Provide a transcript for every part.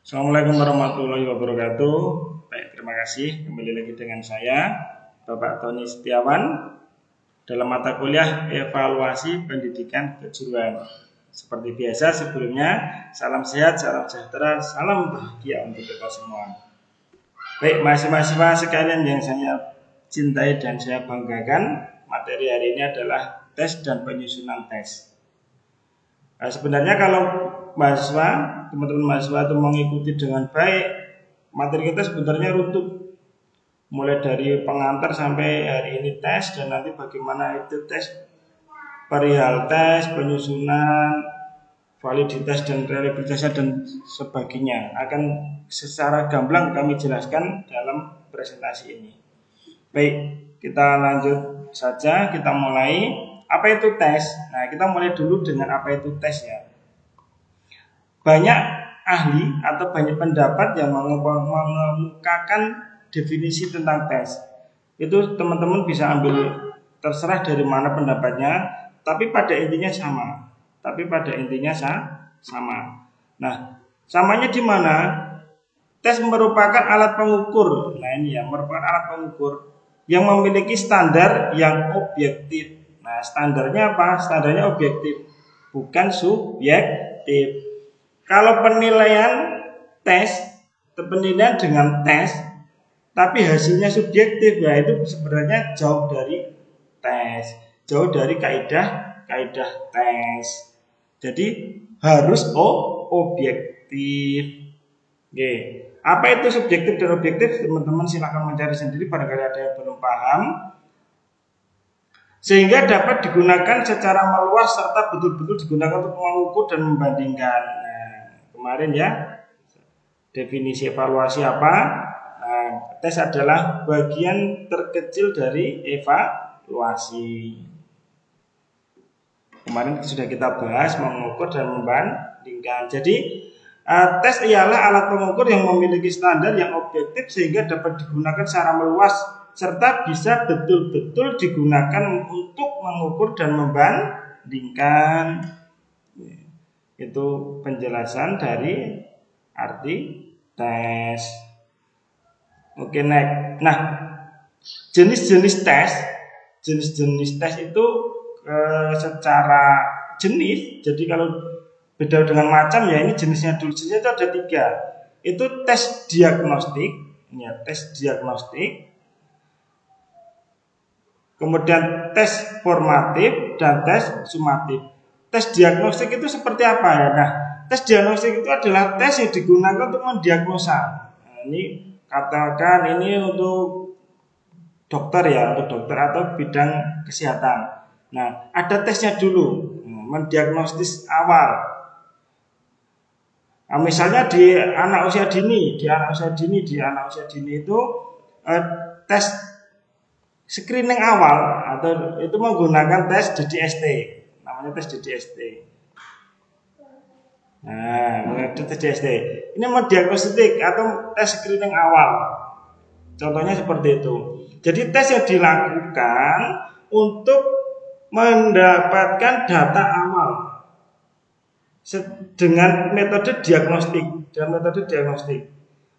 Assalamualaikum warahmatullahi wabarakatuh. Baik, terima kasih. Kembali lagi dengan saya, Bapak Tony Setiawan, dalam mata kuliah Evaluasi Pendidikan Kejuruan. Seperti biasa sebelumnya, salam sehat, salam sejahtera, salam bahagia untuk kita semua. Baik, mahasiswa sekalian yang saya cintai dan saya banggakan, materi hari ini adalah tes dan penyusunan tes. Nah, sebenarnya kalau teman-teman mahasiswa itu mengikuti dengan baik, materi kita sebenarnya runtut, mulai dari pengantar sampai hari ini tes, dan nanti bagaimana itu tes, perihal tes, penyusunan, validitas dan reliabilitasnya dan sebagainya akan secara gamblang kami jelaskan dalam presentasi ini. Baik, kita lanjut saja, kita mulai. Apa itu tes? Nah, kita mulai dulu dengan apa itu tes ya. Banyak ahli atau banyak pendapat yang mengemukakan definisi tentang tes. Itu teman-teman bisa ambil terserah dari mana pendapatnya, tapi pada intinya sama. Nah, samanya di mana? Tes merupakan alat pengukur. Nah, ini ya, merupakan alat pengukur yang memiliki standar yang objektif. Nah, standarnya apa? Standarnya objektif, bukan subjektif. Kalau penilaian dengan tes, tapi hasilnya subjektif, ya itu sebenarnya jauh dari tes, jauh dari kaidah tes. Jadi harus objektif. Oke. Apa itu subjektif dan objektif? Teman-teman silahkan mencari sendiri, barangkali ada yang belum paham. Sehingga dapat digunakan secara meluas serta betul-betul digunakan untuk mengukur dan membandingkan. Nah, kemarin ya, definisi evaluasi apa? Nah, tes adalah bagian terkecil dari evaluasi. Kemarin sudah kita bahas mengukur dan membandingkan. Jadi tes ialah alat pengukur yang memiliki standar yang objektif sehingga dapat digunakan secara meluas serta bisa betul-betul digunakan untuk mengukur dan membandingkan. Itu penjelasan dari arti tes. Oke, next. Nah, jenis-jenis tes itu secara jenis. Jadi kalau beda dengan macam ya, ini jenisnya dulu. Jenisnya itu ada 3. Itu tes diagnostik, ya, tes diagnostik. Kemudian tes formatif dan tes sumatif. Tes diagnostik itu seperti apa ya? Nah, tes diagnostik itu adalah tes yang digunakan untuk mendiagnosa. Nah, ini katakan ini untuk dokter ya, untuk dokter atau bidang kesehatan. Nah, ada tesnya dulu, mendiagnostis awal. Nah, misalnya di anak usia dini itu tes screening awal atau itu menggunakan tes DDST, namanya tes DDST. Nah, tes DDST ini mendiagnostik atau tes screening awal. Contohnya seperti itu. Jadi tes yang dilakukan untuk mendapatkan data awal dengan metode diagnostik.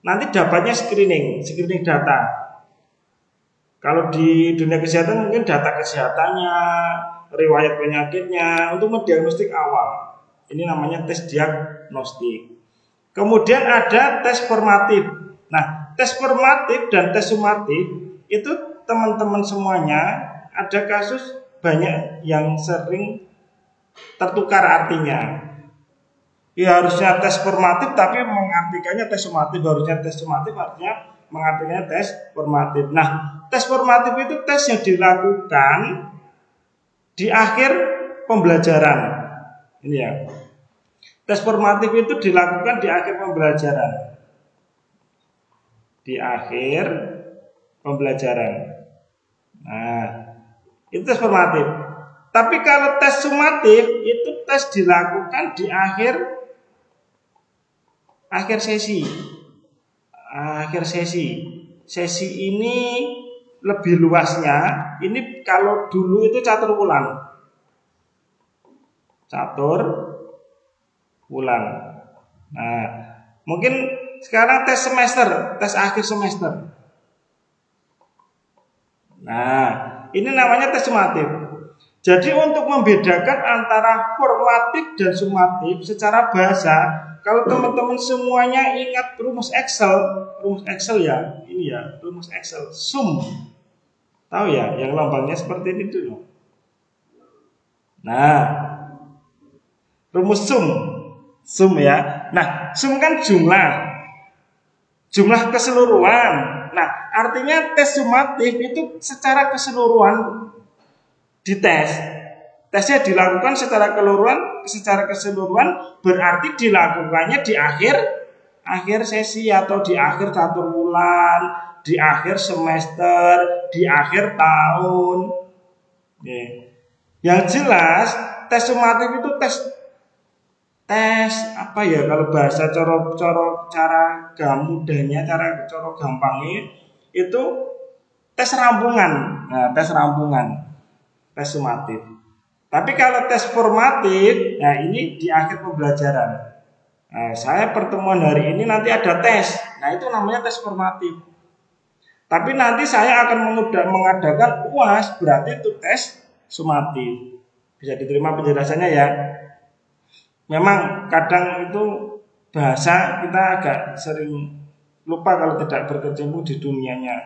Nanti dapatnya screening data. Kalau di dunia kesehatan mungkin data kesehatannya, riwayat penyakitnya untuk mendiagnostik awal. Ini namanya tes diagnostik. Kemudian ada tes formatif. Nah, tes formatif dan tes sumatif itu teman-teman semuanya ada kasus banyak yang sering tertukar artinya. Ya harusnya tes formatif tapi mengartikannya tes sumatif, harusnya tes sumatif artinya mengartikannya tes formatif. Nah, tes formatif itu tes yang dilakukan di akhir pembelajaran. Ini ya. Tes formatif itu dilakukan di akhir pembelajaran. Nah, itu tes formatif. Tapi kalau tes sumatif itu tes dilakukan di akhir sesi. Sesi ini lebih luasnya, ini kalau dulu itu catur ulang. Nah, Mungkin sekarang tes semester, tes akhir semester. Nah, ini namanya tes sumatif. Jadi untuk membedakan antara formatif dan sumatif secara bahasa, kalau teman-teman semuanya ingat rumus Excel ya, ini ya, rumus Excel, sum. Tahu ya, yang lambangnya seperti ini dulu. Nah, rumus sum ya. Nah, sum kan jumlah keseluruhan. Nah, artinya tes sumatif itu secara keseluruhan dites. Tesnya dilakukan secara keseluruhan berarti dilakukannya di akhir sesi atau di akhir 1 bulan, di akhir semester, di akhir tahun. Oke. Yang jelas tes sumatif itu tes apa ya, kalau bahasa cara mudahnya, cara gampangnya itu tes rampungan. Nah, tes sumatif. Tapi kalau tes formatif, nah ini di akhir pembelajaran. Nah, saya pertemuan hari ini nanti ada tes. Nah, itu namanya tes formatif. Tapi nanti saya akan mengadakan UAS, berarti itu tes sumatif. Bisa diterima penjelasannya ya. Memang kadang itu bahasa kita agak sering lupa kalau tidak berkecimpung di dunianya.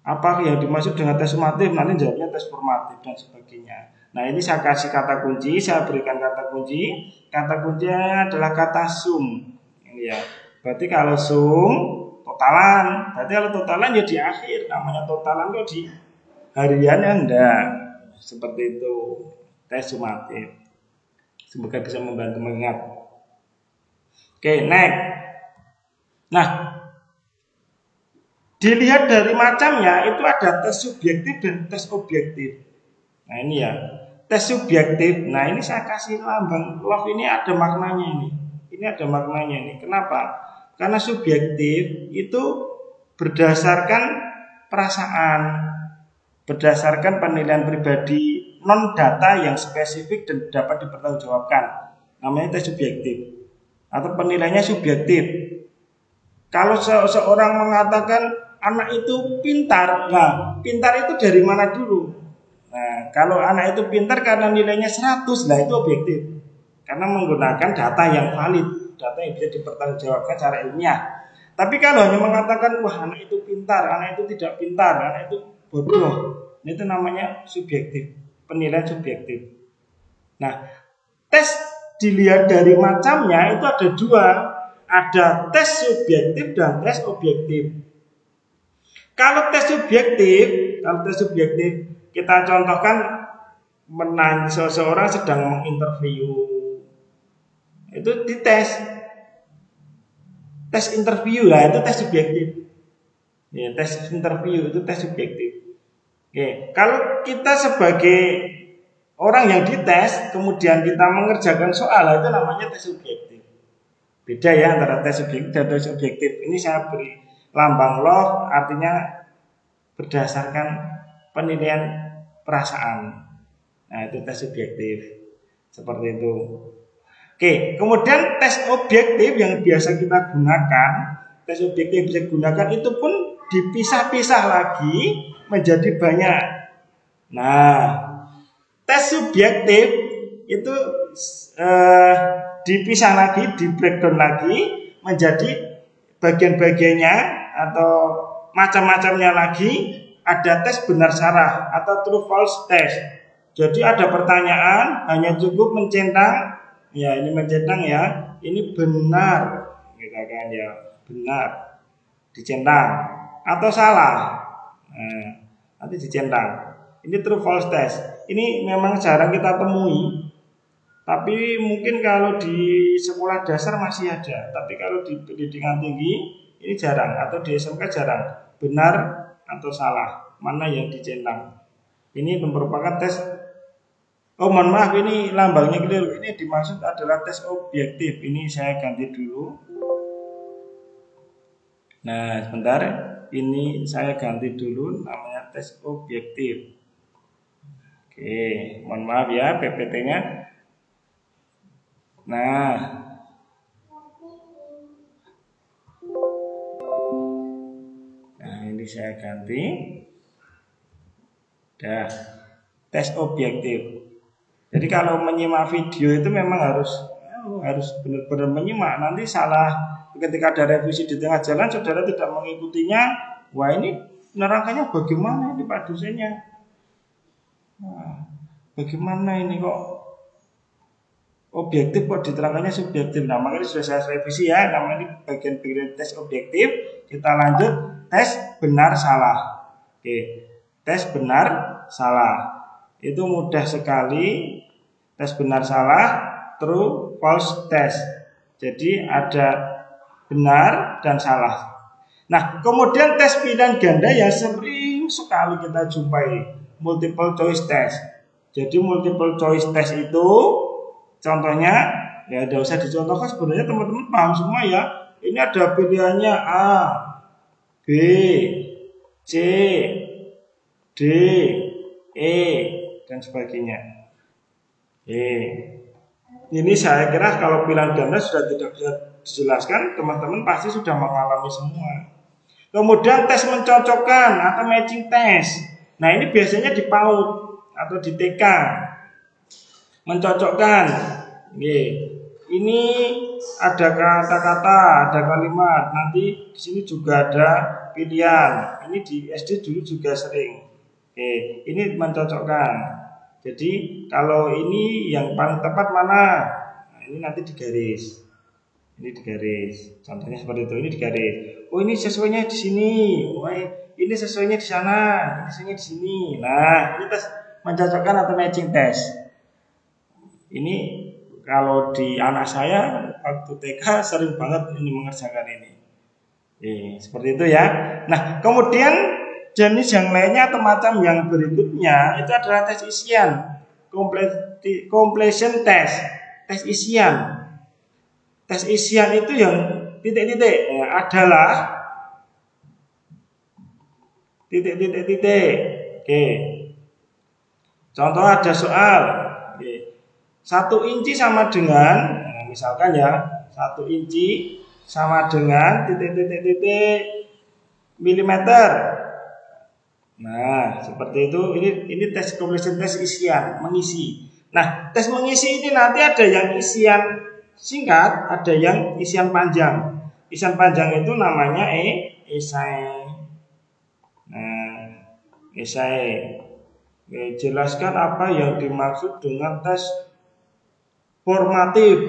Apa yang dimaksud dengan tes sumatif, nanti jawabnya tes formatif dan sebagainya. Nah, ini saya kasih kata kunci, saya berikan kata kunci. Kata kuncinya adalah kata sum. Ini ya. Berarti kalau sum totalan. Berarti kalau totalan ya di akhir. Namanya totalan kok di harian ya enggak. Seperti itu. Tes sumatif. Semoga bisa membantu mengingat. Oke, next. Nah, dilihat dari macamnya itu ada tes subjektif dan tes objektif. Nah, ini ya. Tes subjektif. Nah, ini saya kasih lambang love, ini ada maknanya ini. Ini ada maknanya ini. Kenapa? Karena subjektif itu berdasarkan perasaan, berdasarkan penilaian pribadi, non data yang spesifik dan dapat dipertanggungjawabkan. Namanya tes subjektif. Atau penilaiannya subjektif. Kalau seorang mengatakan anak itu pintar, nah pintar itu dari mana dulu? Nah, kalau anak itu pintar karena nilainya 100, lah itu objektif. Karena menggunakan data yang valid, data yang bisa dipertanggungjawabkan secara ilmiah. Tapi kalau hanya mengatakan wah anak itu pintar, anak itu tidak pintar, anak itu bodoh, itu namanya subjektif, penilaian subjektif. Nah, tes dilihat dari macamnya itu ada 2, ada tes subjektif dan tes objektif. Kalau tes subjektif kita contohkan seseorang sedang menginterview, itu dites, tes interview lah, itu tes subjektif. Ya, tes interview itu tes subjektif. Oke, kalau kita sebagai orang yang dites, kemudian kita mengerjakan soal, itu namanya tes subjektif. Beda ya antara tes subjektif dan tes objektif. Ini saya beri lambang love, artinya berdasarkan penilaian perasaan. Nah, itu tes subjektif. Seperti itu. Oke, kemudian tes objektif yang biasa kita gunakan, tes objektif yang bisa digunakan itu pun dipisah-pisah lagi menjadi banyak. Nah, tes subjektif itu dipisah lagi, di breakdown lagi menjadi bagian-bagiannya atau macam-macamnya lagi. Ada tes benar salah atau true false test. Jadi ada pertanyaan, hanya cukup mencentang, ya ini mencentang ya, ini benar, katakan ya benar, dicentang, atau salah, nanti dicentang. Ini true false test. Ini memang jarang kita temui, tapi mungkin kalau di sekolah dasar masih ada. Tapi kalau di pendidikan tinggi ini jarang, atau di SMK jarang. Benar atau salah, mana yang dicentang. Ini merupakan tes. Oh, mohon maaf, ini lambangnya keliru. Ini dimaksud adalah tes objektif. Ini saya ganti dulu. Nah, sebentar. Ini saya ganti dulu, namanya tes objektif. Oke, mohon maaf ya PPT-nya. Nah, saya ganti. Dah, tes objektif. Jadi kalau menyimak video itu memang harus benar-benar menyimak. Nanti salah ketika ada revisi di tengah jalan, saudara tidak mengikutinya. Wah, ini nerangkannya bagaimana ini Pak dosennya? Wah, bagaimana ini kok objektif kok diterangkannya subjektif? Nah, makanya sudah saya revisi ya. Namanya ini bagian tes objektif. Kita lanjut tes benar salah. Oke, tes benar salah. Itu mudah sekali. Tes benar salah, true false test. Jadi ada benar dan salah. Nah, kemudian tes pilihan ganda yang sering sekali kita jumpai, multiple choice test. Jadi multiple choice test itu contohnya ya tidak usah dicontohkan, sebenarnya teman-teman paham semua ya. Ini ada pilihannya A, B, C, D, E dan sebagainya. Ini saya kira kalau pilihan ganda sudah tidak bisa dijelaskan, teman-teman pasti sudah mengalami semua. Kemudian tes mencocokkan atau matching test. Nah, ini biasanya di PAUD atau di TK. Mencocokkan. Ini ada kata-kata, ada kalimat. Nanti di sini juga ada pilihan. Ini di SD dulu juga sering. Ini mencocokkan. Jadi kalau ini yang paling tepat mana? Nah, ini nanti digaris. Ini digaris. Contohnya seperti itu. Ini digaris. Oh, ini sesuainya di sini. Oh, ini sesuainya di sana. Ini sesuainya di sini. Nah, ini tes mencocokkan atau matching test. Ini kalau di anak saya waktu TK sering banget ini mengerjakan ini. Seperti itu ya. Nah, kemudian jenis yang lainnya atau macam yang berikutnya itu adalah tes isian, completion test, tes isian. Tes isian itu yang titik-titik adalah titik-titik. Oke. Contoh ada soal. 1 inci sama dengan, misalkan ya, 1 inci sama dengan titik-titik milimeter. Nah, seperti itu. Ini tes completion test isian, mengisi. Nah, tes mengisi ini nanti ada yang isian singkat, ada yang isian panjang. Isian panjang itu namanya esai. Nah, esai. Jelaskan apa yang dimaksud dengan tes formatif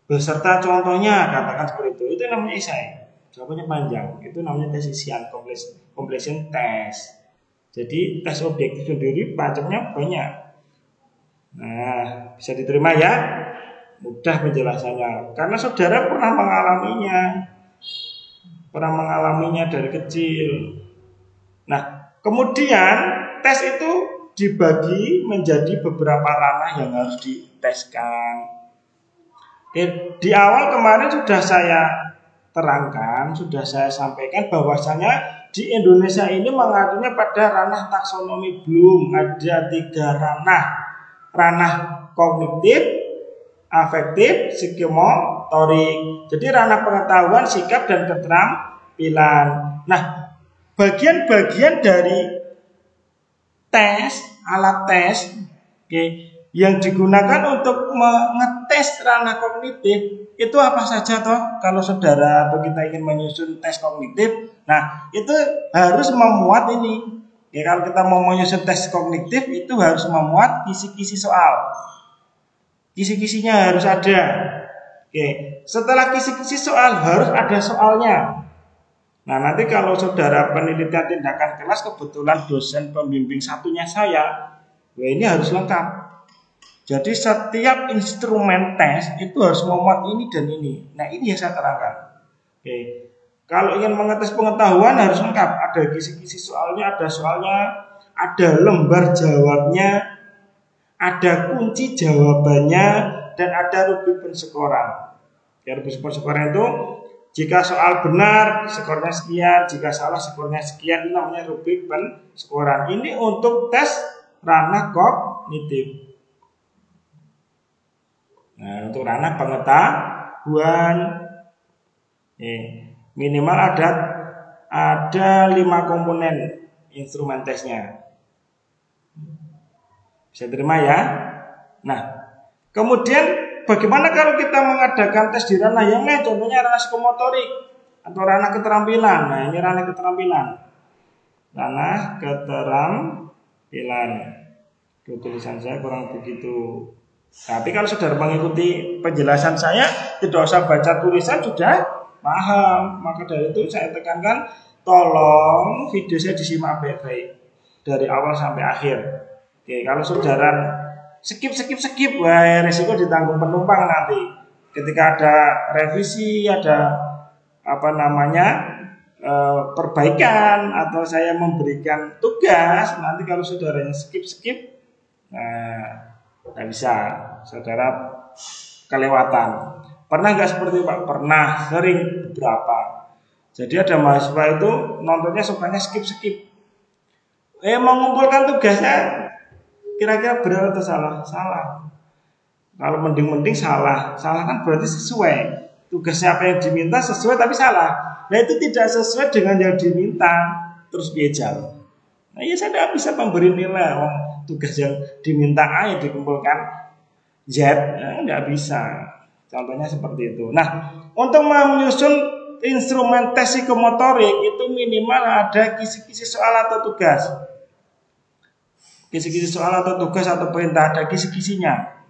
beserta contohnya, katakan seperti itu. Itu namanya esai. Jawabannya panjang. Itu namanya tes isian, completion test. Jadi tes objektif sendiri macamnya banyak. Nah, bisa diterima ya. Mudah penjelasannya. Karena saudara pernah mengalaminya dari kecil. Nah, kemudian tes itu dibagi menjadi beberapa ranah yang harus diteskan. Di awal kemarin sudah saya terangkan, sudah saya sampaikan bahwasanya di Indonesia ini mengadunya pada ranah taksonomi Bloom. Ada 3 ranah. Ranah kognitif, afektif, psikomotorik. Jadi ranah pengetahuan, sikap dan keterampilan. Nah, bagian-bagian dari tes, alat tes, yang digunakan untuk mengetes ranah kognitif itu apa saja toh? Kalau saudara atau kita ingin menyusun tes kognitif, nah itu harus memuat ini. Kalau kita mau menyusun tes kognitif itu harus memuat kisi-kisi soal. Kisi-kisinya harus ada. Setelah kisi-kisi soal harus ada soalnya. Nah, nanti kalau saudara penelitian tindakan kelas kebetulan dosen pembimbing satunya saya, ini harus lengkap. Jadi setiap instrumen tes itu harus memuat ini dan ini. Nah, ini yang saya terangkan. Kalau ingin mengetes pengetahuan harus lengkap. Ada kisi-kisi soalnya, ada lembar jawabnya, ada kunci jawabannya, dan ada rubrik penskoran. Rubrik penskoran itu jika soal benar skornya sekian, jika salah skornya sekian. Ini namanya rubrik penskoran. Ini untuk tes ranah kognitif. Nah, untuk ranah pengetahuan minimal ada ada 5 komponen instrumen tesnya. Bisa terima ya? Nah, kemudian bagaimana kalau kita mengadakan tes di ranah yang lain, contohnya ranah psikomotorik atau ranah keterampilan. Nah, ini ranah keterampilan. Ranah keterampilan. Tulisan saya kurang begitu. Tapi kalau saudara mengikuti penjelasan saya, tidak usah baca tulisan sudah paham. Maka dari itu saya tekankan, tolong video saya disimak baik-baik dari awal sampai akhir. Oke, kalau saudara skip, wah resiko ditanggung penumpang nanti. Ketika ada revisi, ada perbaikan atau saya memberikan tugas, nanti kalau saudaranya skip, nah nggak bisa, saudara kelewatan. Pernah nggak seperti itu Pak? Pernah, sering, beberapa. Jadi ada mahasiswa itu nontonnya sukanya skip. Mengumpulkan tugasnya kira-kira benar atau salah? Salah. Kalau mending salah. Salah kan berarti sesuai. Tugasnya apa yang diminta sesuai tapi salah. Nah itu tidak sesuai dengan yang diminta, terus bejal. Nah ya saya tidak bisa memberi nilai. Tugas yang diminta A yang dikumpulkan Z, nggak bisa. Contohnya seperti itu. Nah, untuk menyusun instrumen tes psikomotorik itu minimal ada kisi-kisi soal atau tugas. Kisi-kisi soal atau tugas atau perintah, ada kisi-kisinya.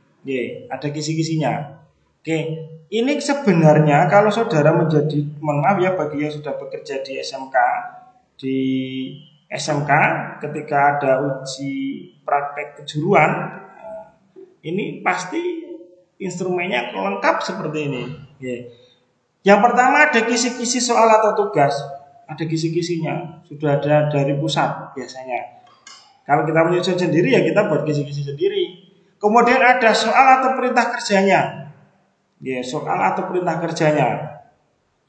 Ada kisi-kisinya. Oke, ini sebenarnya kalau saudara menjadi, mohon maaf ya bagi yang sudah bekerja di SMK, ketika ada uji praktek kejuruan, ini pasti instrumennya lengkap seperti ini. Yang pertama ada kisi-kisi soal atau tugas, ada kisi-kisinya, sudah ada dari pusat biasanya. Kalau kita menyusun sendiri ya kita buat kisi-kisi sendiri. Kemudian ada soal atau perintah kerjanya. Soal atau perintah kerjanya.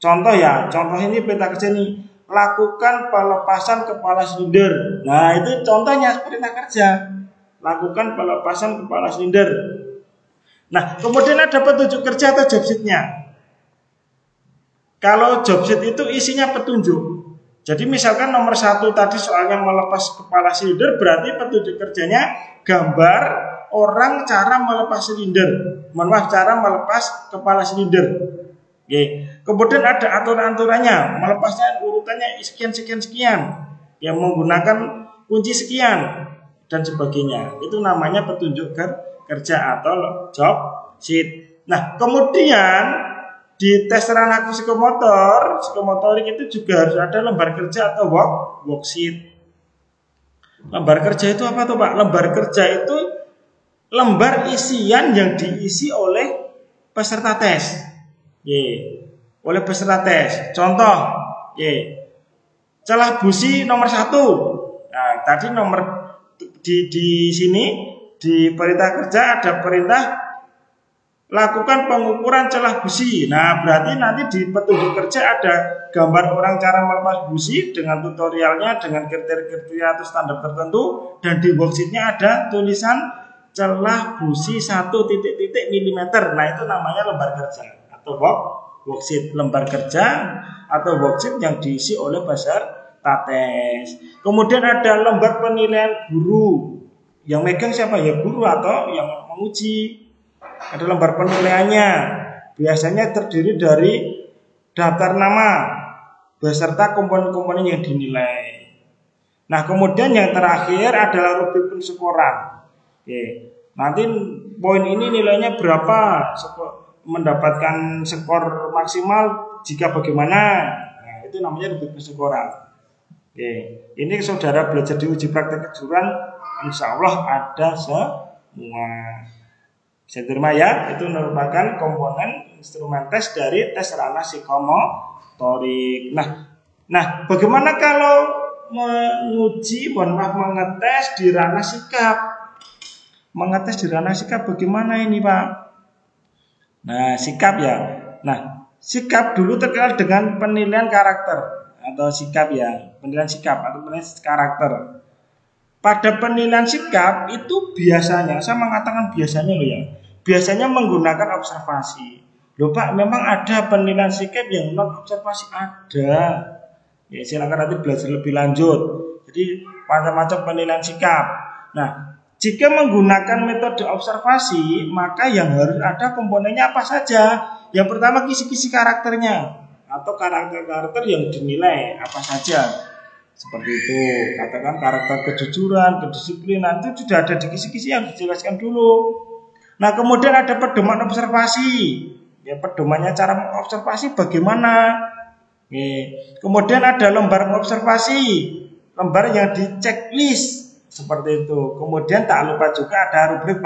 Contoh ini perintah kerja ini, lakukan pelepasan kepala silinder. Nah, itu contohnya perintah kerja. Lakukan pelepasan kepala silinder. Nah, kemudian ada petunjuk kerja atau job sheet-nya. Kalau job sheet itu isinya petunjuk. Jadi misalkan nomor 1 tadi soalnya melepas kepala silinder, berarti petunjuk kerjanya gambar orang cara melepas silinder. Cara melepas kepala silinder. Kemudian ada aturan-aturannya, melepasnya urutannya sekian, yang menggunakan kunci sekian dan sebagainya. Itu namanya petunjuk kerja atau job sheet. Nah, kemudian di tes ranah psikomotorik itu juga harus ada lembar kerja atau worksheet. Lembar kerja itu apa tuh Pak? Lembar kerja itu lembar isian yang diisi oleh peserta tes. Oleh peserta tes. Contoh, celah busi nomor 1. Nah, tadi nomor di sini di perintah kerja ada perintah lakukan pengukuran celah busi. Nah, berarti nanti di petunjuk kerja ada gambar orang cara melepas busi dengan tutorialnya, dengan kriteria atau standar tertentu, dan di worksheetnya ada tulisan celah busi 1 titik milimeter. Nah, itu namanya lembar kerja atau worksheet. Lembar kerja atau worksheet yang diisi oleh peserta tes. Kemudian ada lembar penilaian guru. Yang megang siapa? Ya guru atau yang menguji. Ada lembar penilaiannya. Biasanya terdiri dari daftar nama beserta komponen-komponen yang dinilai. Nah, kemudian yang terakhir adalah rubrik pensyukuran. Nanti poin ini nilainya berapa? Mendapatkan skor maksimal jika bagaimana? Nah, itu namanya rubrik pensyukuran. Ini saudara belajar di uji praktek kejuruan, insya Allah ada semua. Bisa terima ya, itu merupakan komponen instrumen tes dari tes ranah psikomotorik. Nah, bagaimana kalau mengetes di ranah sikap? Mengetes di ranah sikap bagaimana ini Pak? Nah, sikap ya. Nah, sikap dulu terkenal dengan penilaian karakter atau sikap ya, penilaian sikap atau penilaian karakter. Pada penilaian sikap itu biasanya, saya mengatakan biasanya loh ya, biasanya menggunakan observasi. Loh Pak, memang ada penilaian sikap yang non observasi? Ada. Ya, silakan nanti belajar lebih lanjut. Jadi macam-macam penilaian sikap. Nah, jika menggunakan metode observasi, maka yang harus ada komponennya apa saja? Yang pertama kisi-kisi karakternya atau karakter-karakter yang dinilai apa saja. Seperti itu, katakan karakter kejujuran, kedisiplinan itu sudah ada di kisi-kisi yang dijelaskan dulu. Nah, kemudian ada pedoman observasi. Ya, pedomannya cara mengobservasi bagaimana? Kemudian ada lembar observasi, lembar yang di checklist seperti itu. Kemudian tak lupa juga ada rubrik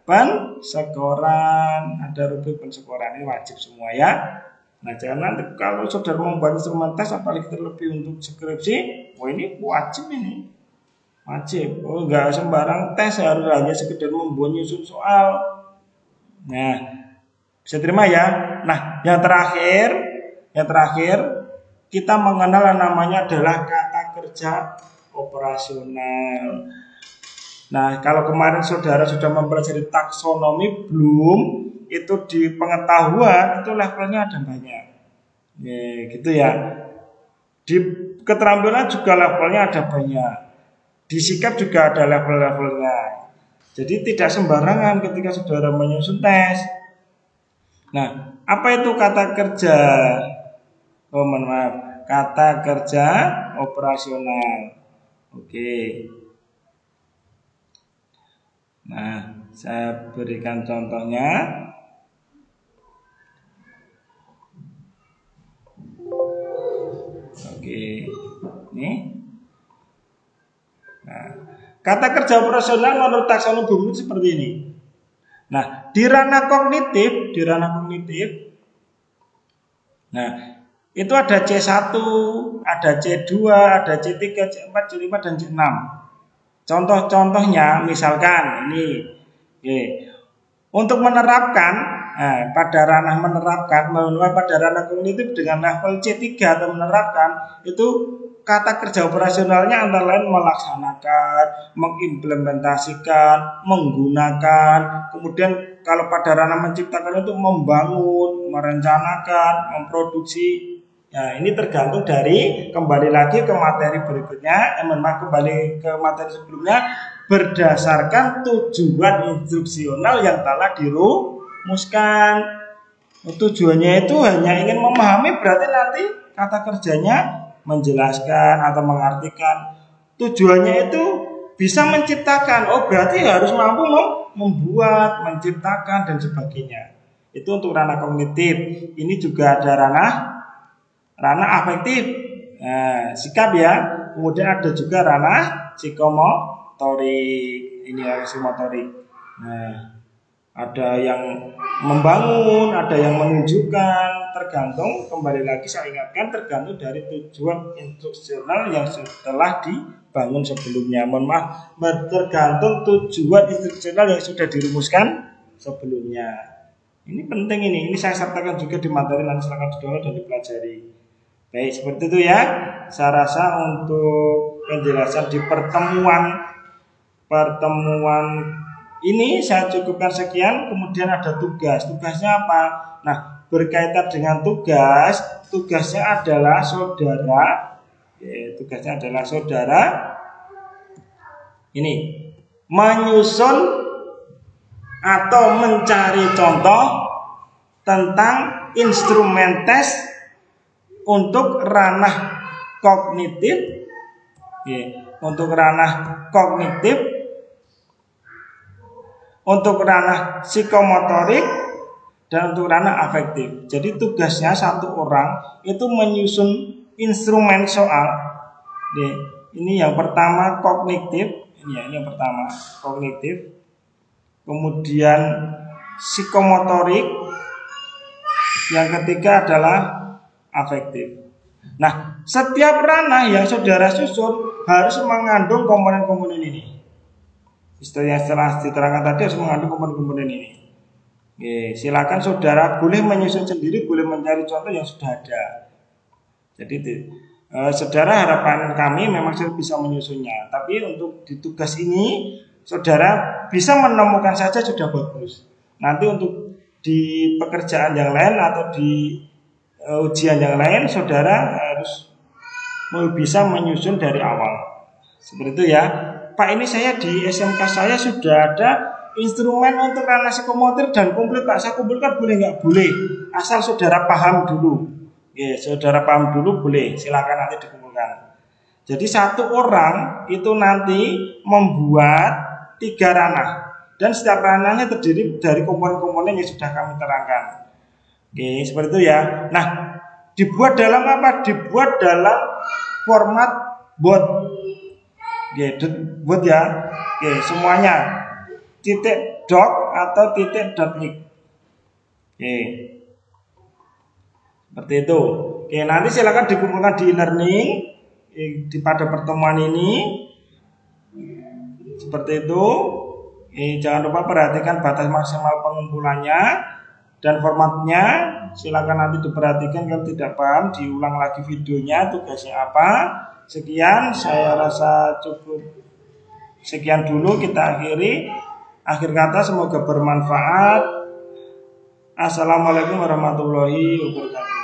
pensekoran, ada rubrik pensekoran, ini wajib semua ya. Nah, jangan nanti kalau saudara membuat instrumen tes apalagi terlebih untuk skripsi, ini wajib ini. Wajib. Oh, enggak sembarang tes, harus hanya sekedar membuat nyusun soal. Nah, bisa terima ya. Nah, yang terakhir kita mengenal yang namanya adalah kata kerja operasional. Nah, kalau kemarin saudara sudah mempelajari taksonomi belum, itu di pengetahuan itu levelnya ada banyak. Ya, gitu ya. Di keterampilan juga levelnya ada banyak. Di sikap juga ada level-levelnya. Jadi tidak sembarangan ketika saudara menyusun tes. Nah, apa itu kata kerja? Oh, mohon maaf, kata kerja operasional. Oke. Nah, saya berikan contohnya. Oke. Nih. Nah, kata kerja operasional menurut taksonomi Bloomsbury seperti ini. Nah, di ranah kognitif, nah, itu ada C1, ada C2, ada C3, C4, C5, dan C6. Contoh-contohnya misalkan ini. Untuk menerapkan pada ranah pada ranah kognitif dengan level C3 atau menerapkan itu kata kerja operasionalnya antara lain melaksanakan, mengimplementasikan, menggunakan. Kemudian kalau pada ranah menciptakan itu membangun, merencanakan, memproduksi. Nah, ini tergantung dari kembali lagi ke materi berikutnya, kembali ke materi sebelumnya berdasarkan tujuan instruksional yang telah dirumuskan. Tujuannya itu hanya ingin memahami, berarti nanti kata kerjanya menjelaskan atau mengartikan. Tujuannya itu bisa menciptakan, oh berarti harus mampu membuat, menciptakan dan sebagainya. Itu untuk ranah kognitif. Ini juga ada ranah afektif, sikap ya. Kemudian ada juga ranah psikomotorik. Ini ya psikomotorik. Nah, ada yang membangun, ada yang menunjukkan, tergantung, kembali lagi saya ingatkan, tergantung dari tujuan instruksional yang setelah dibangun sebelumnya. Mohon maaf, tergantung tujuan instruksional yang sudah dirumuskan sebelumnya. Ini penting ini saya sertakan juga di materi, nanti silakan didownload dan dipelajari. Baik, seperti itu ya. Saya rasa untuk penjelasan di pertemuan ini saya cukupkan sekian. Kemudian ada tugas. Tugasnya apa? Nah, berkaitan dengan tugasnya adalah saudara ini menyusun atau mencari contoh tentang instrumen tes untuk ranah kognitif, untuk ranah psikomotorik, dan untuk ranah afektif. Jadi tugasnya satu orang itu menyusun instrumen soal. Ini yang pertama kognitif, ini yang pertama kognitif. Kemudian psikomotorik, yang ketiga adalah afektif. Nah, setiap ranah yang saudara susun harus mengandung komponen-komponen ini. Yang setelah diterangkan tadi harus mengandung komponen-komponen ini. Silakan saudara boleh menyusun sendiri, boleh mencari contoh yang sudah ada. Jadi saudara, harapan kami memang sudah bisa menyusunnya. Tapi untuk di tugas ini saudara bisa menemukan saja sudah bagus. Nanti untuk di pekerjaan yang lain atau di ujian yang lain saudara harus bisa menyusun dari awal. Seperti itu ya. Pak, ini saya di SMK saya sudah ada instrumen untuk ranah psikomotor dan komplit Pak. Saya kumpulkan boleh nggak? Boleh. Asal saudara paham dulu. Ya, saudara paham dulu boleh. Silakan nanti dikumpulkan. Jadi satu orang itu nanti membuat 3 ranah. Dan setiap ranahnya terdiri dari komponen-komponen yang sudah kami terangkan. Oke, seperti itu ya. Nah, dibuat dalam apa? Dibuat dalam format bot. Oke, bot ya. Oke, semuanya .doc atau .x. Oke, seperti itu. Oke, nanti silakan dikumpulkan di e-learning pada pertemuan ini. Seperti itu. Jangan lupa perhatikan batas maksimal pengumpulannya dan formatnya. Silakan nanti diperhatikan kalau tidak paham, diulang lagi videonya, tugasnya apa. Sekian, saya rasa cukup. Sekian dulu, kita akhiri. Akhir kata, semoga bermanfaat. Assalamualaikum warahmatullahi wabarakatuh.